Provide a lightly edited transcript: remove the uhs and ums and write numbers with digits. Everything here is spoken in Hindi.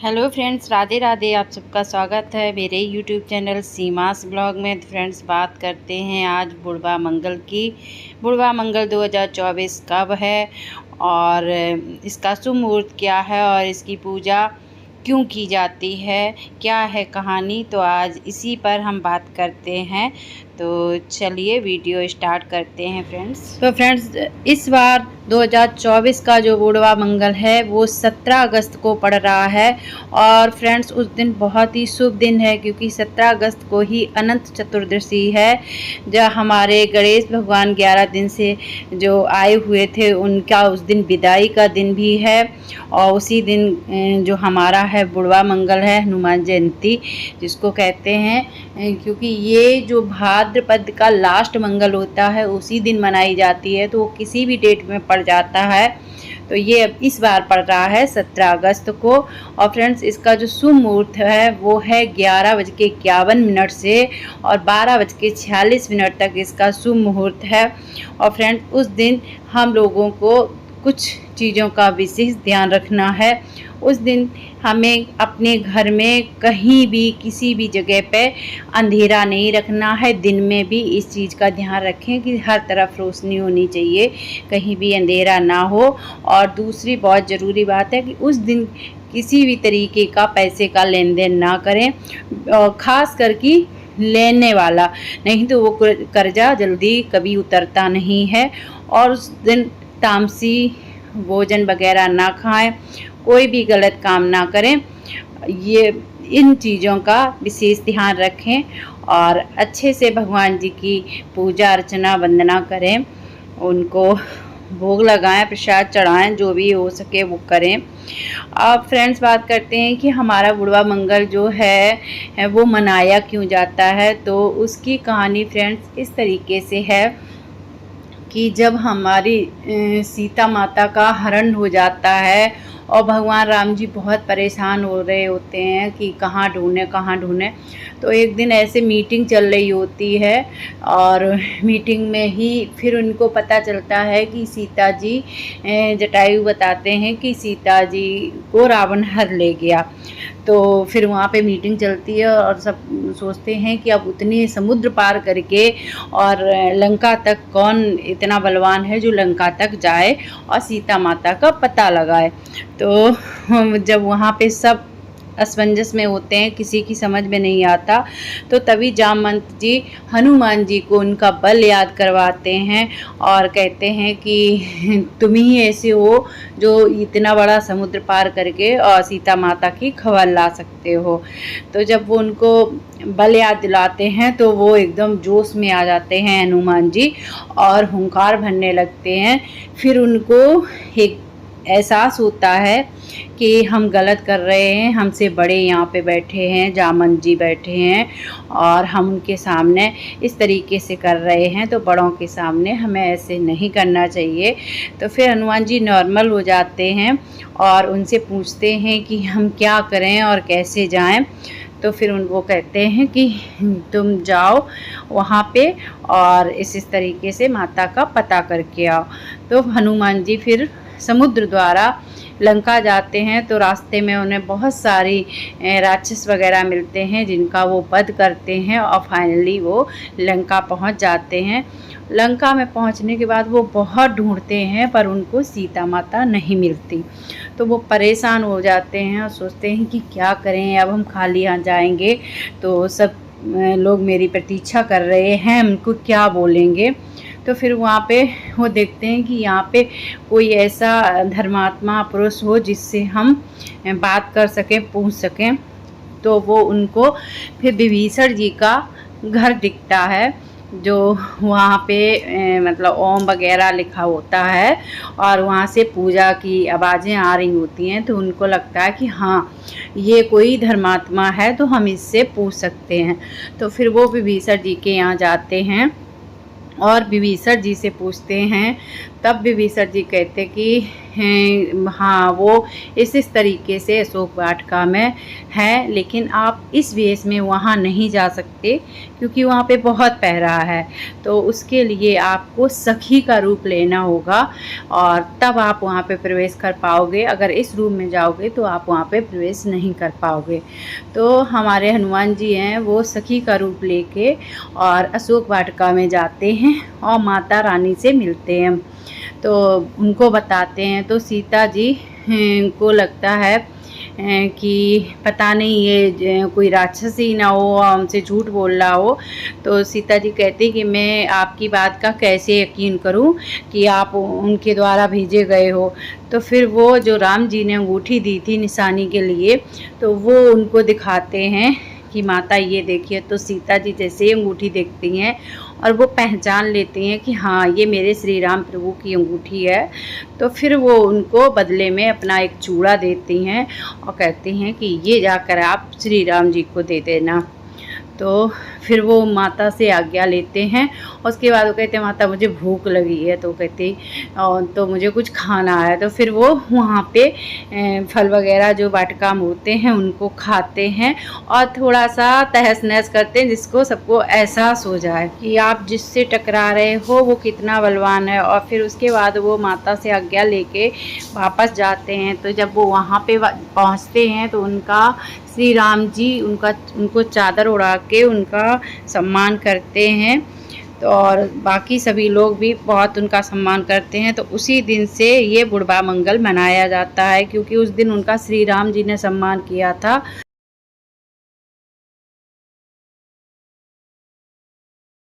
Hello friends, Radhe Radhe. आप सबका स्वागत है मेरे यूट्यूब चैनल सीमास ब्लॉग में। तो फ्रेंड्स, बात करते हैं आज बुढ़वा मंगल की। बुढ़वा मंगल 2024 कब है और इसका शुभ मुहूर्त क्या है और इसकी पूजा क्यों की जाती है, क्या है कहानी, तो आज इसी पर हम बात करते हैं। तो चलिए वीडियो स्टार्ट करते हैं फ्रेंड्स। तो फ्रेंड्स, इस बार 2024 का जो बुढ़वा मंगल है वो 17 अगस्त को पड़ रहा है। और फ्रेंड्स, उस दिन बहुत ही शुभ दिन है क्योंकि 17 अगस्त को ही अनंत चतुर्दशी है, जब हमारे गणेश भगवान 11 दिन से जो आए हुए थे उनका उस दिन विदाई का दिन भी है। और उसी दिन जो हमारा है बुढ़वा मंगल है, हनुमान जयंती जिसको कहते हैं, क्योंकि ये जो भाद्रपद का लास्ट मंगल होता है उसी दिन मनाई जाती है, तो वो किसी भी डेट में पड़ जाता है। तो ये अब इस बार पड़ रहा है 17 अगस्त को। और फ्रेंड्स, इसका जो शुभ मुहूर्त है वो है 11:51 से और 12:46 तक इसका शुभ मुहूर्त है। और फ्रेंड्स, उस दिन हम लोगों को कुछ चीज़ों का विशेष ध्यान रखना है। उस दिन हमें अपने घर में कहीं भी किसी भी जगह पे अंधेरा नहीं रखना है। दिन में भी इस चीज़ का ध्यान रखें कि हर तरफ रोशनी होनी चाहिए, कहीं भी अंधेरा ना हो। और दूसरी बहुत ज़रूरी बात है कि उस दिन किसी भी तरीके का पैसे का लेन देन ना करें, ख़ास करके लेने वाला, नहीं तो वो कर्जा जल्दी कभी उतरता नहीं है। और उस दिन तामसी भोजन वगैरह ना खाएं, कोई भी गलत काम ना करें। ये इन चीज़ों का विशेष ध्यान रखें और अच्छे से भगवान जी की पूजा अर्चना वंदना करें, उनको भोग लगाएं, प्रसाद चढ़ाएं, जो भी हो सके वो करें। अब फ्रेंड्स, बात करते हैं कि हमारा बुढ़वा मंगल जो है वो मनाया क्यों जाता है। तो उसकी कहानी फ्रेंड्स इस तरीके से है कि जब हमारी सीता माता का हरण हो जाता है और भगवान राम जी बहुत परेशान हो रहे होते हैं कि कहाँ ढूंढें, तो एक दिन ऐसे मीटिंग चल रही होती है और मीटिंग में ही फिर उनको पता चलता है कि सीता जी, जटायु बताते हैं कि सीता जी को रावण हर ले गया। तो फिर वहाँ पे मीटिंग चलती है और सब सोचते हैं कि अब उतनी समुद्र पार करके और लंका तक कौन इतना बलवान है जो लंका तक जाए और सीता माता का पता लगाए। तो जब वहाँ पे सब असमंजस में होते हैं, किसी की समझ में नहीं आता, तो तभी जामवंत जी हनुमान जी को उनका बल याद करवाते हैं और कहते हैं कि तुम ही ऐसे हो जो इतना बड़ा समुद्र पार करके और सीता माता की खबर ला सकते हो। तो जब वो उनको बल याद दिलाते हैं तो वो एकदम जोश में आ जाते हैं हनुमान जी और हुंकार भरने लगते हैं। फिर उनको एक एहसास होता है कि हम गलत कर रहे हैं, हमसे बड़े यहाँ पे बैठे हैं, जामवंत जी बैठे हैं और हम उनके सामने इस तरीके से कर रहे हैं, तो बड़ों के सामने हमें ऐसे नहीं करना चाहिए। तो फिर हनुमान जी नॉर्मल हो जाते हैं और उनसे पूछते हैं कि हम क्या करें और कैसे जाएं। तो फिर वो कहते हैं कि तुम जाओ वहाँ पे और इस तरीके से माता का पता करके आओ। तो हनुमान जी फिर समुद्र द्वारा लंका जाते हैं। तो रास्ते में उन्हें बहुत सारी राक्षस वगैरह मिलते हैं जिनका वो वध करते हैं और फाइनली वो लंका पहुंच जाते हैं। लंका में पहुंचने के बाद वो बहुत ढूंढते हैं पर उनको सीता माता नहीं मिलती। तो वो परेशान हो जाते हैं और सोचते हैं कि क्या करें, अब हम खाली हाथ जाएंगे तो सब लोग मेरी प्रतीक्षा कर रहे हैं, उनको क्या बोलेंगे। तो फिर वहाँ पे वो देखते हैं कि यहाँ पे कोई ऐसा धर्मात्मा पुरुष हो जिससे हम बात कर सकें, पूछ सकें। तो वो उनको फिर विभीषण जी का घर दिखता है, जो वहाँ पे मतलब ओम वगैरह लिखा होता है और वहाँ से पूजा की आवाज़ें आ रही होती हैं। तो उनको लगता है कि हाँ, ये कोई धर्मात्मा है तो हम इससे पूछ सकते हैं। तो फिर वो विभीषण जी के यहाँ जाते हैं और विभीषण जी से पूछते हैं, तब विभीषण जी कहते कि हाँ वो इस तरीके से अशोक वाटिका में है, लेकिन आप इस वेश में वहाँ नहीं जा सकते क्योंकि वहाँ पे बहुत पहरा है, तो उसके लिए आपको सखी का रूप लेना होगा और तब आप वहाँ पे प्रवेश कर पाओगे। अगर इस रूप में जाओगे तो आप वहाँ पे प्रवेश नहीं कर पाओगे। तो हमारे हनुमान जी हैं वो सखी का रूप लेके और अशोक वाटिका में जाते हैं और माता रानी से मिलते हैं, तो उनको बताते हैं। तो सीता जी को लगता है कि पता नहीं ये कोई राक्षस ही ना हो, हमसे झूठ बोल रहा हो। तो सीता जी कहती कि मैं आपकी बात का कैसे यकीन करूं कि आप उनके द्वारा भेजे गए हो। तो फिर वो जो राम जी ने अंगूठी दी थी निशानी के लिए, तो वो उनको दिखाते हैं कि माता ये देखिए। तो सीता जी जैसे ही अंगूठी देखती हैं और वो पहचान लेती हैं कि हाँ ये मेरे श्री राम प्रभु की अंगूठी है, तो फिर वो उनको बदले में अपना एक चूड़ा देती हैं और कहती हैं कि ये जाकर आप श्री राम जी को दे देना। तो फिर वो माता से आज्ञा लेते हैं। उसके बाद वो कहते हैं माता मुझे भूख लगी है, तो कहती तो मुझे कुछ खाना है। तो फिर वो वहाँ पे फल वगैरह जो वाटिका में होते हैं उनको खाते हैं और थोड़ा सा तहस नहस करते हैं, जिसको सबको एहसास हो जाए कि आप जिससे टकरा रहे हो वो कितना बलवान है। और फिर उसके बाद वो माता से आज्ञा लेके वापस जाते हैं। तो जब वो वहाँ पे पहुँचते हैं तो उनका श्री राम जी उनको चादर उड़ा के उनका सम्मान करते हैं, तो और बाकी सभी लोग भी बहुत उनका सम्मान करते हैं। तो उसी दिन से ये बुढ़वा मंगल मनाया जाता है, क्योंकि उस दिन उनका श्री राम जी ने सम्मान किया था।